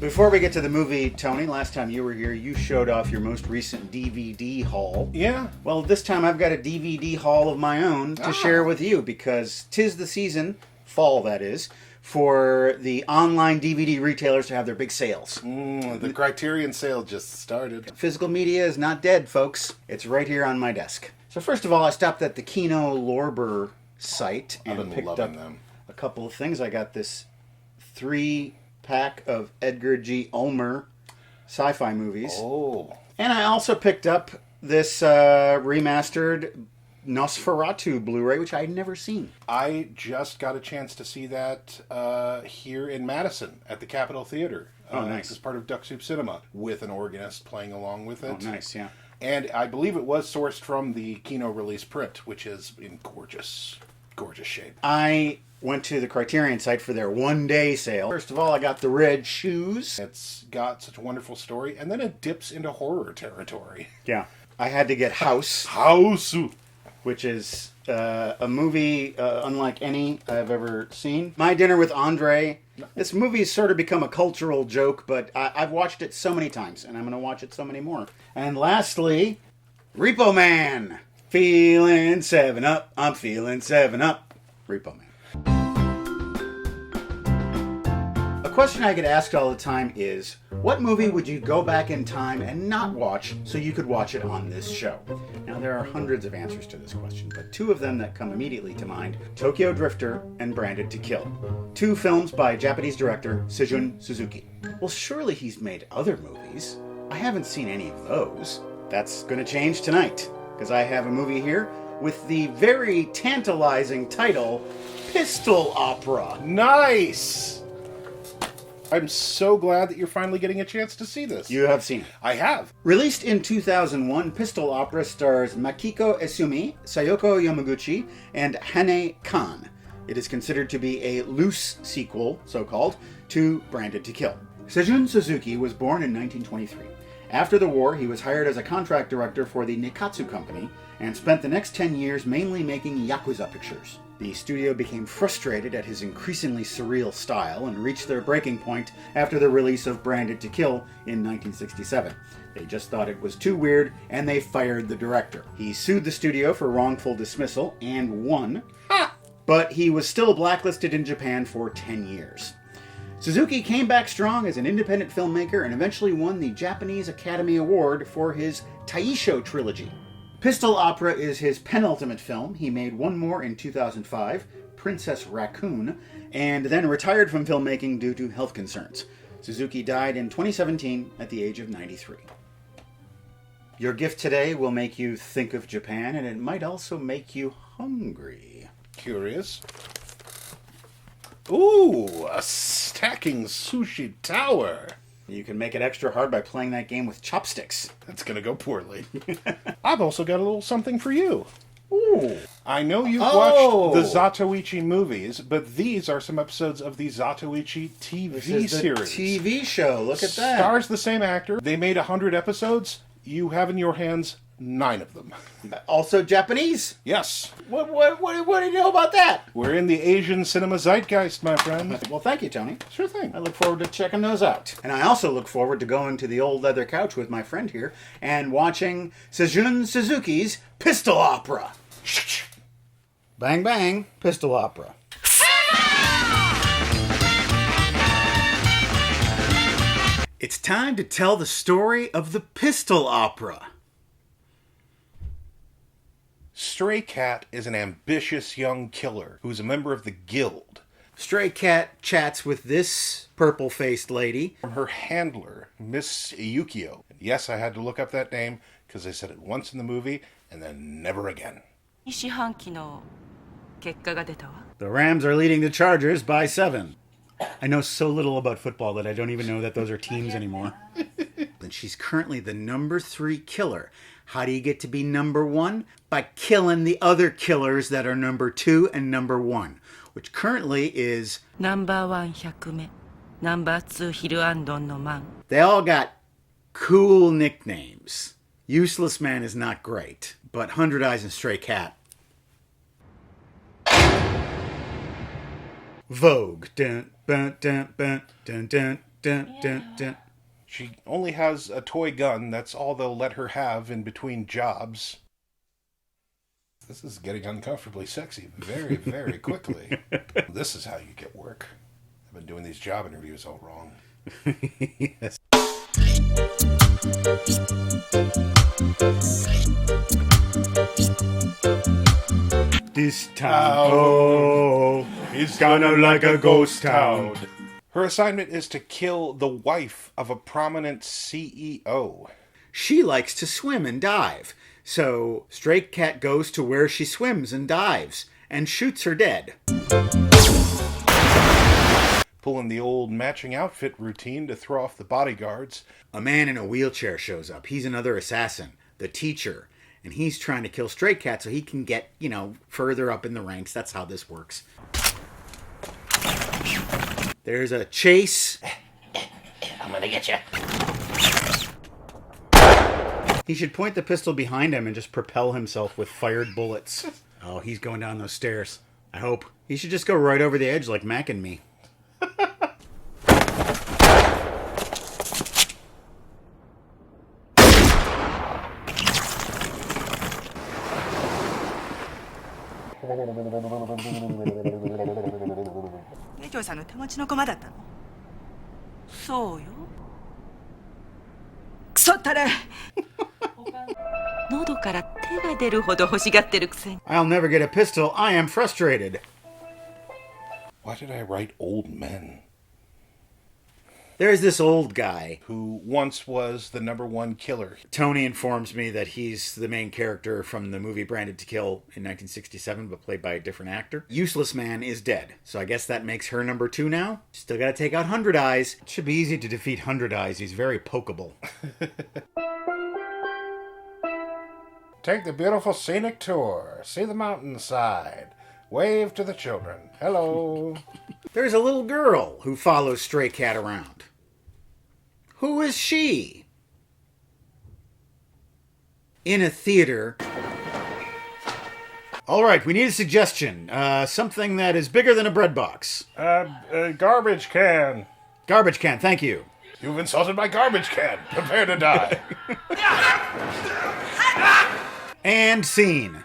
Before we get to the movie, Tony, last time you were here, you showed off your most recent DVD haul. Yeah. Well, this time I've got a DVD haul of my own to share with you because 'tis the season, fall that is, for the online DVD retailers to have their big sales. The Criterion sale just started. Physical media is not dead, folks. It's right here on my desk. So first of all, I stopped at the Kino Lorber site and picked up a couple of things. I got this 3-pack of Edgar G. Ulmer sci-fi movies. Oh. And I also picked up this remastered Nosferatu Blu-ray, which I had never seen. I just got a chance to see that here in Madison at the Capitol Theater. Oh, nice. As part of Duck Soup Cinema, with an organist playing along with it. Oh, nice, yeah. And I believe it was sourced from the Kino release print, which is in gorgeous, gorgeous shape. I went to the Criterion site for their one-day sale. First of all, I got the Red Shoes. It's got such a wonderful story, and then it dips into horror territory. Yeah. I had to get House. House! Which is a movie unlike any I've ever seen. My Dinner with Andre. This movie has sort of become a cultural joke, but I've watched it so many times, and I'm going to watch it so many more. And lastly, Repo Man. Feeling 7-Up. I'm feeling 7-Up. Repo Man. A question I get asked all the time is, what movie would you go back in time and not watch so you could watch it on this show? Now, there are hundreds of answers to this question, but two of them that come immediately to mind, Tokyo Drifter and Branded to Kill. Two films by Japanese director Seijun Suzuki. Well, surely he's made other movies. I haven't seen any of those. That's going to change tonight, because I have a movie here with the very tantalizing title, Pistol Opera. Nice! I'm so glad that you're finally getting a chance to see this. You have seen it. I have. Released in 2001, Pistol Opera stars Makiko Esumi, Sayoko Yamaguchi, and Hane Kan. It is considered to be a loose sequel, so-called, to Branded to Kill. Seijun Suzuki was born in 1923. After the war, he was hired as a contract director for the Nikatsu Company and spent the next 10 years mainly making Yakuza pictures. The studio became frustrated at his increasingly surreal style and reached their breaking point after the release of Branded to Kill in 1967. They just thought it was too weird, and they fired the director. He sued the studio for wrongful dismissal and won, but he was still blacklisted in Japan for 10 years. Suzuki came back strong as an independent filmmaker and eventually won the Japanese Academy Award for his Taisho trilogy. Pistol Opera is his penultimate film. He made one more in 2005, Princess Raccoon, and then retired from filmmaking due to health concerns. Suzuki died in 2017 at the age of 93. Your gift today will make you think of Japan, and it might also make you hungry. Curious. Ooh, a stacking sushi tower. You can make it extra hard by playing that game with chopsticks. That's going to go poorly. I've also got a little something for you. Ooh. I know you've watched the Zatoichi movies, but these are some episodes of the Zatoichi TV series. TV show. Look at that. Stars the same actor. They made 100 episodes. You have in your hands 9 of them. Also Japanese? Yes. What do you know about that? We're in the Asian cinema zeitgeist, my friend. Well, thank you, Tony. Sure thing. I look forward to checking those out. And I also look forward to going to the old leather couch with my friend here and watching Seijun Suzuki's Pistol Opera. Bang, bang, Pistol Opera. It's time to tell the story of the Pistol Opera. Stray Cat is an ambitious young killer who's a member of the Guild. Stray Cat chats with this purple-faced lady. From her handler, Miss Yukio. And yes, I had to look up that name because they said it once in the movie and then never again. The Rams are leading the Chargers by 7. I know so little about football that I don't even know that those are teams anymore. And she's currently the number 3 killer. How do you get to be number 1? By killing the other killers that are number 2 and number 1, which currently is number 1 100 number 2 Hiruandon no man. They all got cool nicknames. Useless Man is not great, but 100 Eyes and Stray Cat. Vogue. Dun, dun, dun, dun, dun, dun, dun, dun, dun. She only has a toy gun. That's all they'll let her have in between jobs. This is getting uncomfortably sexy very, very quickly. This is how you get work. I've been doing these job interviews all wrong. Yes. This town, It's kind of like a ghost town. Her assignment is to kill the wife of a prominent CEO. She likes to swim and dive. So Stray Cat goes to where she swims and dives and shoots her dead. Pulling the old matching outfit routine to throw off the bodyguards. A man in a wheelchair shows up. He's another assassin, the teacher. And he's trying to kill Stray Cat so he can get, further up in the ranks. That's how this works. There's a chase. I'm gonna get you. He should point the pistol behind him and just propel himself with fired bullets. Oh, he's going down those stairs. I hope. He should just go right over the edge like Mac and me. I'll never get a pistol. I am frustrated. Why did I write old men? There's this old guy. Who once was the #1 killer. Tony informs me that he's the main character from the movie Branded to Kill in 1967, but played by a different actor. Useless Man is dead, so I guess that makes her #2 now. Still gotta take out 100 Eyes. It should be easy to defeat 100 Eyes. He's very pokeable. Take the beautiful scenic tour. See the mountainside. Wave to the children. Hello. There's a little girl who follows Stray Cat around. Who is she? In a theater. All right, we need a suggestion. Something that is bigger than a bread box. A garbage can. Garbage can, thank you. You've insulted my garbage can. Prepare to die. And scene.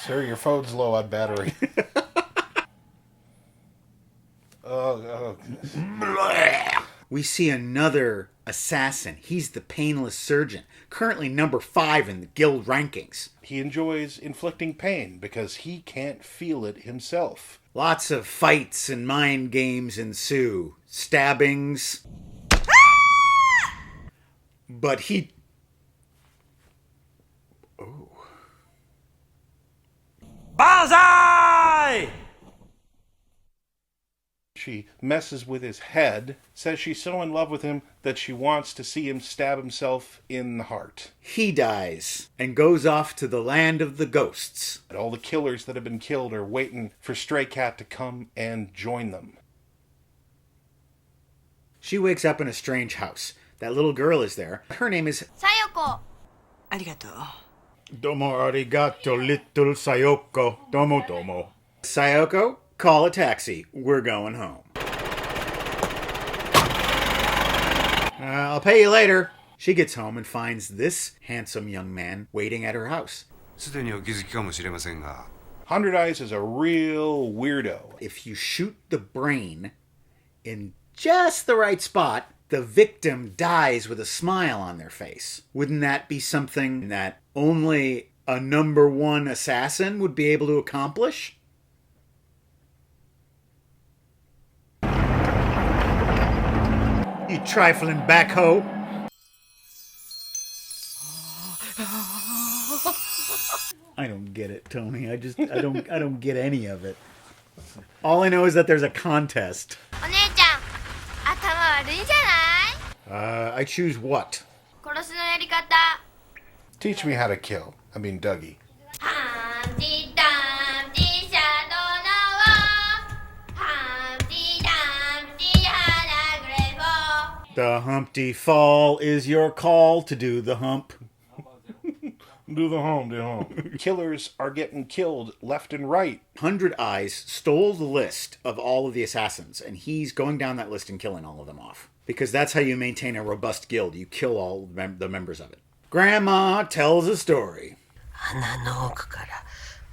Sir, your phone's low on battery. Oh. We see another assassin. He's the painless surgeon, currently #5 in the guild rankings. He enjoys inflicting pain because he can't feel it himself. Lots of fights and mind games ensue. Stabbings. But he... Oh. Banzai! She messes with his head, says she's so in love with him that she wants to see him stab himself in the heart. He dies and goes off to the land of the ghosts. And all the killers that have been killed are waiting for Stray Cat to come and join them. She wakes up in a strange house. That little girl is there. Her name is Sayoko. Arigato. Domo arigato, little Sayoko. Domo domo. Sayoko, call a taxi. We're going home. I'll pay you later. She gets home and finds this handsome young man waiting at her house. すでにお気づきかもしれませんが 100 Eyes is a real weirdo. If you shoot the brain in just the right spot, the victim dies with a smile on their face. Wouldn't that be something that only a #1 assassin would be able to accomplish? You trifling backhoe. I don't get it, Tony. I don't get any of it. All I know is that there's a contest. お姉ちゃん、頭悪いんじゃない？ I choose what? 殺しのやり方。Teach me how to kill. I mean, Dougie. ハンティダンティシャドウのハンティダンティハナグレフォー。 The Humpty Fall is your call to do the hump. Do the home. Killers are getting killed left and right. 100 Eyes stole the list of all of the assassins, and he's going down that list and killing all of them off. Because that's how you maintain a robust guild. You kill all the members of it. Grandma tells a story.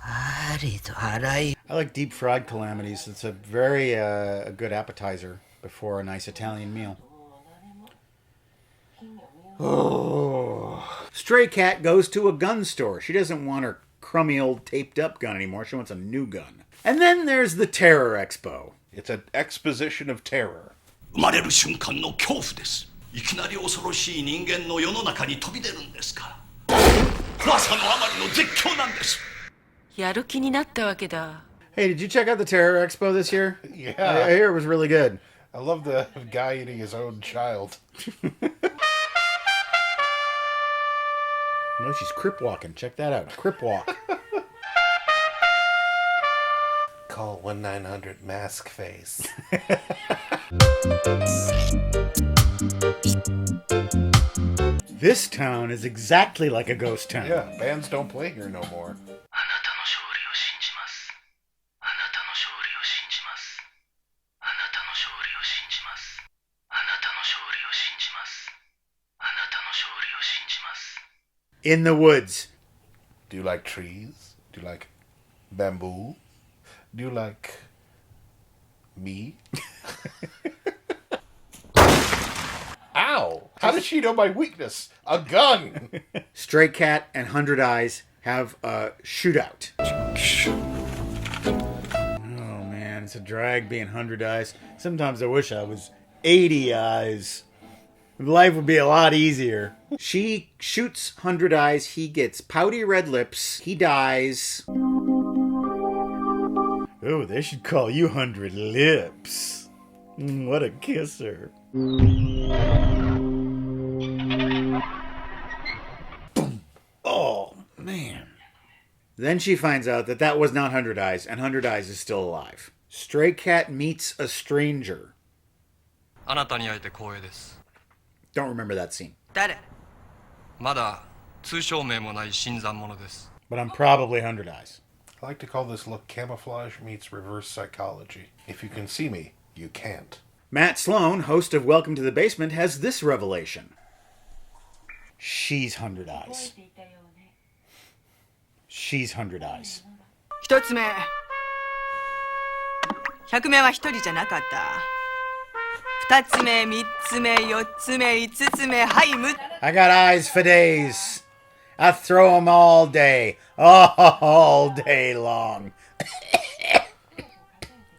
I like deep fried calamities. It's a very a good appetizer before a nice Italian meal. Oh. Stray Cat goes to a gun store. She doesn't want her crummy old taped up gun anymore. She wants a new gun. And then there's the Terror Expo. It's an exposition of terror. 生まれる瞬間の恐怖です。いきなり恐ろしい人間の世の中に飛び出るんですから。怖さのあまりの絶叫なんです。やる気になったわけだ。Hey, did you check out the Terror Expo this year? Yeah. I hear it was really good. I love the guy eating his own child. No, she's crip walking. Check that out. Crip walk. Call 1-900 Face. This town is exactly like a ghost town. Yeah, bands don't play here no more. In the woods. Do you like trees? Do you like bamboo? Do you like me? Ow! How did she know my weakness? A gun! Stray Cat and 100 Eyes have a shootout. Oh man, it's a drag being 100 Eyes. Sometimes I wish I was 80 Eyes. Life would be a lot easier. She shoots 100 Eyes. He gets pouty red lips. He dies. Oh, they should call you 100 Lips. What a kisser. Boom. Oh, man. Then she finds out that that was not 100 Eyes, and 100 Eyes is still alive. Stray Cat meets a stranger. あなたに会えて光栄です。 Don't remember that scene. 誰？まだ通称名もない新参者です。 But I'm probably 100 Eyes. I like to call this look camouflage meets reverse psychology. If you can see me, you can't. Matt Sloan, host of Welcome to the Basement, has this revelation. She's 100 Eyes. She's 100 Eyes. 一つ目。100名は一人じゃなかった。二つ目、三つ目、四つ目、五つ目、はい、I got eyes for days. I throw them all day. All day long.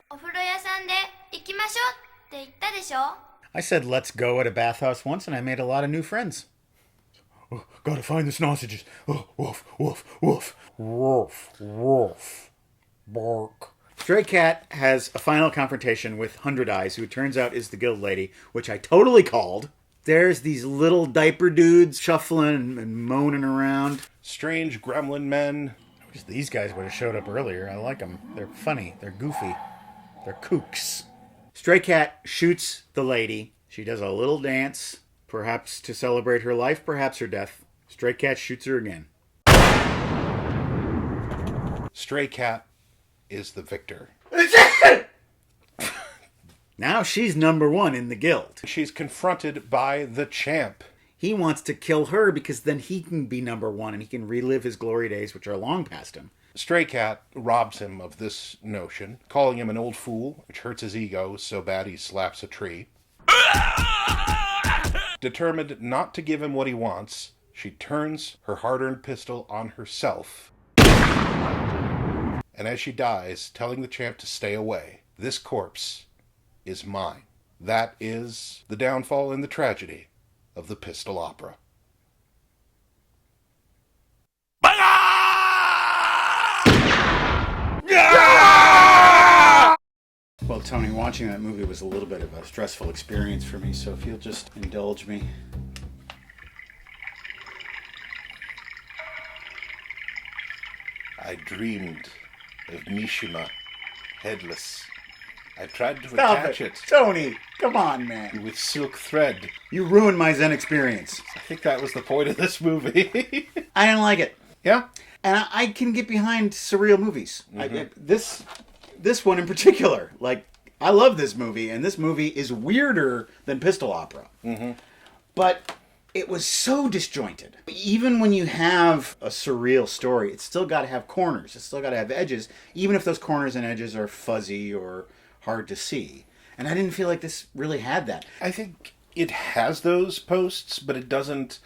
お風呂屋さんで行きましょうって言ったでしょ。 I said let's go at a bathhouse once and I made a lot of new friends. Oh, gotta find the sausages. Oh, woof, woof, woof. Woof, woof. Bark. Stray Cat has a final confrontation with 100 Eyes, who it turns out is the guild lady, which I totally called. There's these little diaper dudes shuffling and moaning around. Strange gremlin men. I wish these guys would have showed up earlier. I like them. They're funny. They're goofy. They're kooks. Stray Cat shoots the lady. She does a little dance, perhaps to celebrate her life, perhaps her death. Stray Cat shoots her again. Stray Cat is the victor. Now she's number one in the guild. She's confronted by the champ. He wants to kill her because then he can be number one and he can relive his glory days, which are long past him. Stray Cat robs him of this notion, calling him an old fool, which hurts his ego so bad he slaps a tree. Determined not to give him what he wants, she turns her hard-earned pistol on herself. And as she dies, telling the champ to stay away, this corpse is mine. That is the downfall and the tragedy of the Pistol Opera. Well, Tony, watching that movie was a little bit of a stressful experience for me, so if you'll just indulge me. I dreamed of Mishima, headless. I tried to Stop attach it Tony, come on, man. with silk thread. You ruined my Zen experience. I think that was the point of this movie. I didn't like it. Yeah. And I can get behind surreal movies. This one in particular. Like, I love this movie, and this movie is weirder than Pistol Opera. But it was so disjointed. Even when you have a surreal story, it's still got to have corners. It's still got to have edges, even if those corners and edges are fuzzy or hard to see. And I didn't feel like this really had that. I think it has those posts, but it doesn't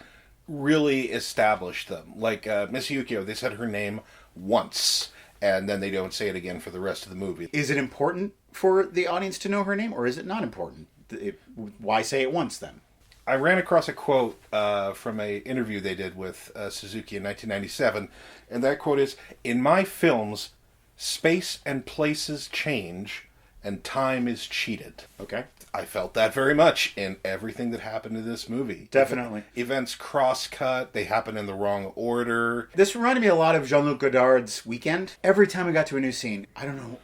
really establish them. Like Miss Yukio, they said her name once, and then they don't say it again for the rest of the movie. Is it important for the audience to know her name, or is it not important? Why say it once, then? I ran across a quote from an interview they did with Suzuki in 1997, and that quote is, "In my films, space and places change, and time is cheated." Okay. I felt that very much in everything that happened in this movie. Definitely. Events cross-cut, they happen in the wrong order. This reminded me a lot of Jean-Luc Godard's Weekend. Every time we got to a new scene, I don't know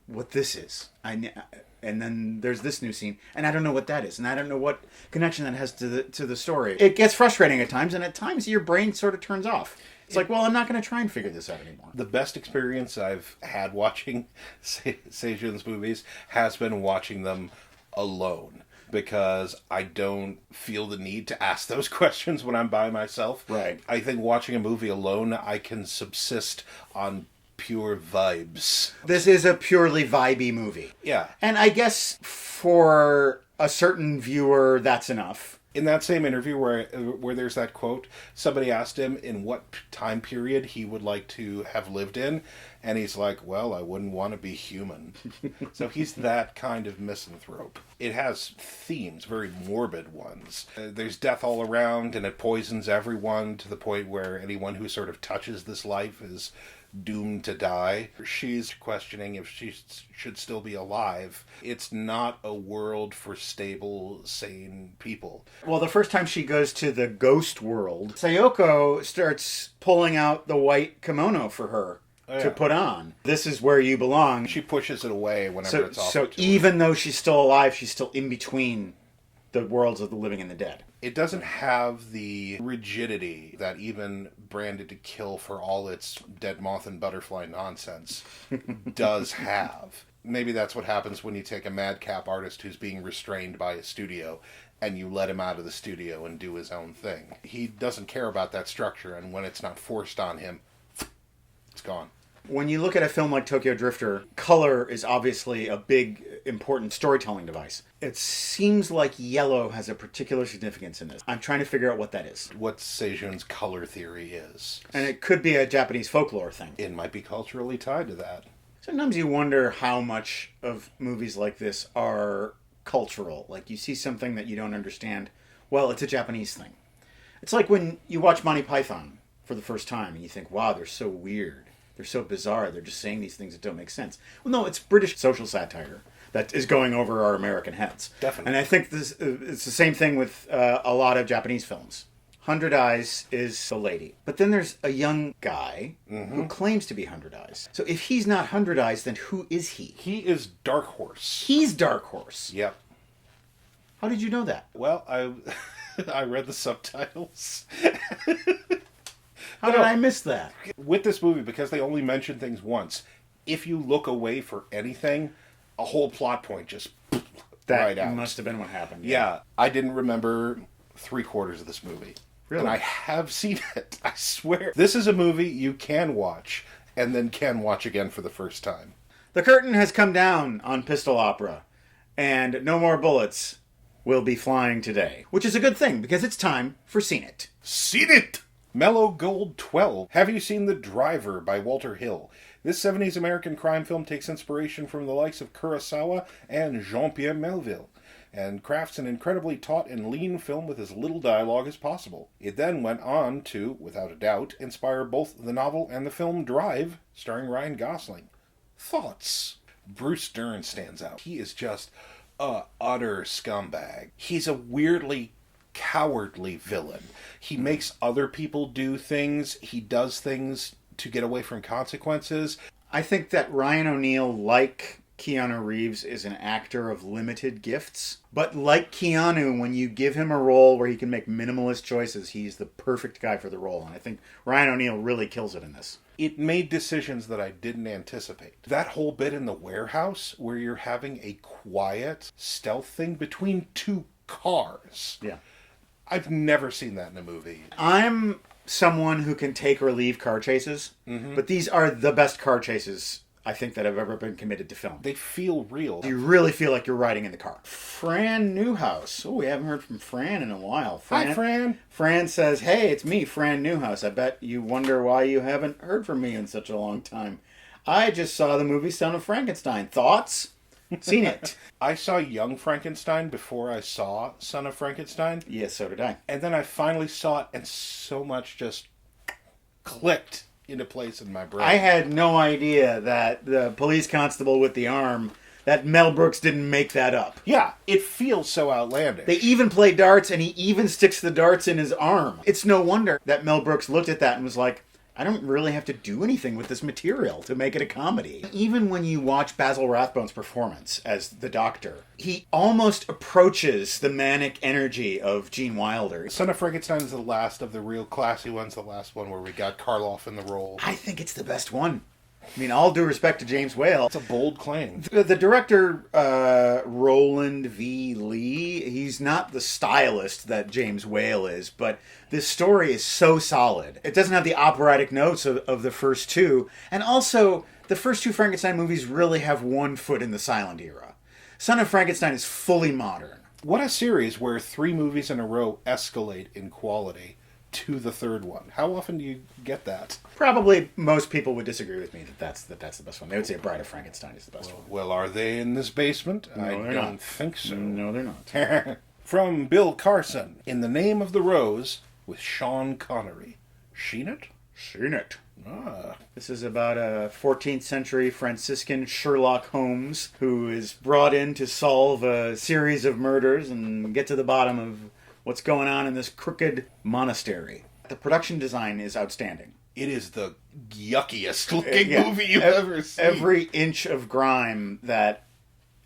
what this is. And then there's this new scene, and I don't know what that is, and I don't know what connection that has to the story. It gets frustrating at times, and at times your brain sort of turns off. It's like, well, I'm not going to try and figure this out anymore. The best experience I've had watching Seijun's movies has been watching them alone, because I don't feel the need to ask those questions when I'm by myself. Right. I think watching a movie alone, I can subsist on pure vibes. This is a purely vibey movie. Yeah. And I guess for a certain viewer, that's enough. In that same interview where there's that quote, somebody asked him in what time period he would like to have lived in, and he's like, well, I wouldn't want to be human. So he's that kind of misanthrope. It has themes, very morbid ones. There's death all around, and it poisons everyone to the point where anyone who sort of touches this life is doomed to die. She's questioning if she should still be alive. It's not a world for stable, sane people. Well, the first time she goes to the ghost world, Sayoko starts pulling out the white kimono for her to put on. This is where you belong. She pushes it away whenever it's offered So to even though she's still alive, she's still in between the worlds of the living and the dead. It doesn't have the rigidity that even Branded to Kill, for all its dead moth and butterfly nonsense, does have. Maybe that's what happens when you take a madcap artist who's being restrained by a studio and you let him out of the studio and do his own thing. He doesn't care about that structure, and when it's not forced on him, it's gone. When you look at a film like Tokyo Drifter, color is obviously a big, important storytelling device. It seems like yellow has a particular significance in this. I'm trying to figure out what that is. What Seijun's color theory is. And it could be a Japanese folklore thing. It might be culturally tied to that. Sometimes you wonder how much of movies like this are cultural. Like, you see something that you don't understand. Well, it's a Japanese thing. It's like when you watch Monty Python for the first time and you think, wow, they're so weird. They're so bizarre. They're just saying these things that don't make sense. Well, no, it's British social satire that is going over our American heads. Definitely. And I think this it's the same thing with a lot of Japanese films. 100 Eyes is the lady. But then there's a young guy who claims to be 100 Eyes. So if he's not 100 Eyes, then who is he? He is Dark Horse. He's Dark Horse. Yep. How did you know that? Well, I read the subtitles. How did I miss that? With this movie, because they only mention things once, if you look away for anything, a whole plot point just right out. That must have been what happened. Yeah, I didn't remember 3/4 of this movie. Really? And I have seen it, I swear. This is a movie you can watch, and then can watch again for the first time. The curtain has come down on Pistol Opera, and no more bullets will be flying today. Which is a good thing, because it's time for Seen It. Seen it! Mellow Gold 12. Have you seen The Driver by Walter Hill? This 70s American crime film takes inspiration from the likes of Kurosawa and Jean-Pierre Melville, and crafts an incredibly taut and lean film with as little dialogue as possible. It then went on to, without a doubt, inspire both the novel and the film Drive, starring Ryan Gosling. Thoughts? Bruce Dern stands out. He is just a utter scumbag. He's a weirdly cowardly villain. He makes other people do things. He does things to get away from consequences. I think that Ryan O'Neal, like Keanu Reeves is an actor of limited gifts. But like Keanu, when you give him a role where he can make minimalist choices, he's the perfect guy for the role. And I think Ryan O'Neal really kills it in this. It made decisions that I didn't anticipate. That whole bit in the warehouse where you're having a quiet stealth thing between two cars. Yeah. I've never seen that in a movie. I'm someone who can take or leave car chases, but these are the best car chases I think that have ever been committed to film. They feel real. You really feel like you're riding in the car. Fran Newhouse. Oh, we haven't heard from Fran in a while. Hi, Fran. Fran says, hey, it's me, Fran Newhouse. I bet you wonder why you haven't heard from me in such a long time. I just saw the movie Son of Frankenstein. Thoughts? Seen it. I saw Young Frankenstein before I saw Son of Frankenstein. Yes, so did I. And then I finally saw it, and so much just clicked into place in my brain. I had no idea that the police constable with the arm, that Mel Brooks didn't make that up. Yeah, it feels so outlandish. They even play darts, and he even sticks the darts in his arm. It's no wonder that Mel Brooks looked at that and was like, I don't really have to do anything with this material to make it a comedy. Even when you watch Basil Rathbone's performance as the Doctor, he almost approaches the manic energy of Gene Wilder. Son of Frankenstein is the last of the real classy ones, the last one where we got Karloff in the role. I think it's the best one. I mean, all due respect to James Whale. It's a bold claim. The director, Roland V. Lee, he's not the stylist that James Whale is, but this story is so solid. It doesn't have the operatic notes of the first two, and also, the first two Frankenstein movies really have one foot in the silent era. Son of Frankenstein is fully modern. What a series where 3 movies in a row escalate in quality to the third one. How often do you get that? Probably most people would disagree with me that that's the best one. They would say Bride of Frankenstein is the best one. Well, are they in this basement? No, I they're don't not. think so. No, they're not. From Bill Carson, In the Name of the Rose, with Sean Connery. Seen it? Seen it. Ah. This is about a 14th century Franciscan Sherlock Holmes who is brought in to solve a series of murders and get to the bottom of what's going on in this crooked monastery. The production design is outstanding. It is the yuckiest looking Yeah. movie you've ever seen. Every inch of grime that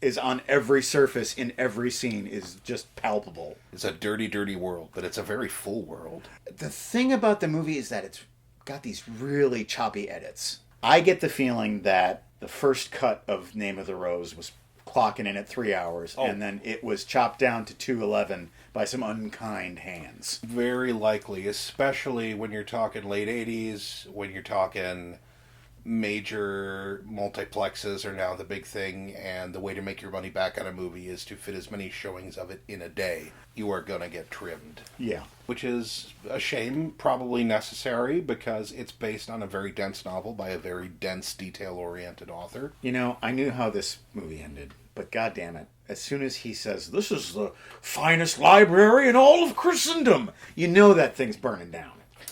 is on every surface in every scene is just palpable. It's a dirty, dirty world, but it's a very full world. The thing about the movie is that it's got these really choppy edits. I get the feeling that the first cut of Name of the Rose was clocking in at 3 hours, and then it was chopped down to 2:11 by some unkind hands. Very likely, especially when you're talking late 80s, when you're talking major multiplexes are now the big thing, and the way to make your money back on a movie is to fit as many showings of it in a day. You are going to get trimmed. Yeah. Which is a shame, probably necessary, because it's based on a very dense novel by a very dense, detail-oriented author. You know, I knew how this movie ended, but goddammit, as soon as he says, this is the finest library in all of Christendom, you know that thing's burning down.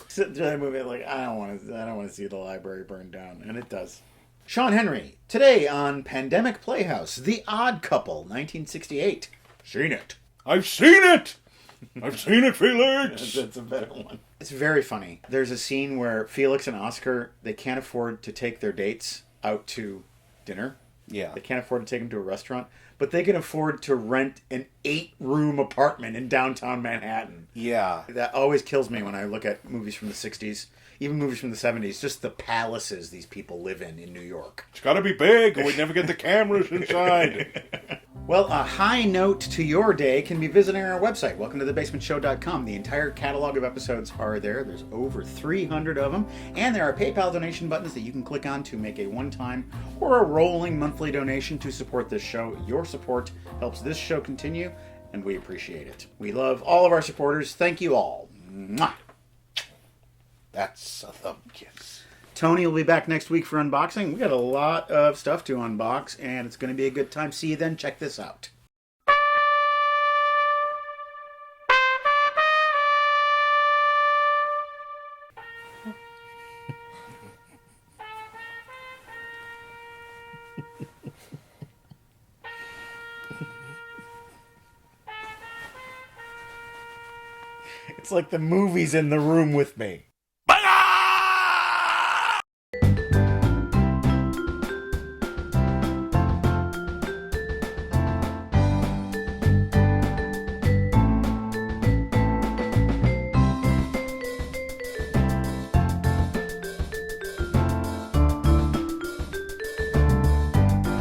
Sitting through that movie, like, I don't want to see the library burn down, and it does. Sean Henry, today on Pandemic Playhouse, The Odd Couple, 1968. Seen it. I've seen it! I've seen it, Felix! That's a better one. It's very funny. There's a scene where Felix and Oscar, they can't afford to take their dates out to dinner. Yeah. They can't afford to take them to a restaurant, but they can afford to rent an 8-room apartment in downtown Manhattan. Yeah. That always kills me when I look at movies from the 60s, even movies from the 70s, just the palaces these people live in New York. It's gotta be big, or we'd never get the cameras inside. Well, a high note to your day can be visiting our website, welcometothebasementshow.com. The entire catalog of episodes are there. There's over 300 of them, and there are PayPal donation buttons that you can click on to make a one-time or a rolling monthly donation to support this show. Your support helps this show continue, and we appreciate it. We love all of our supporters. Thank you all. Mwah. That's a thumb kiss. Tony will be back next week for unboxing. We got a lot of stuff to unbox, and it's going to be a good time. See you then. Check this out. It's like the movie's in the room with me.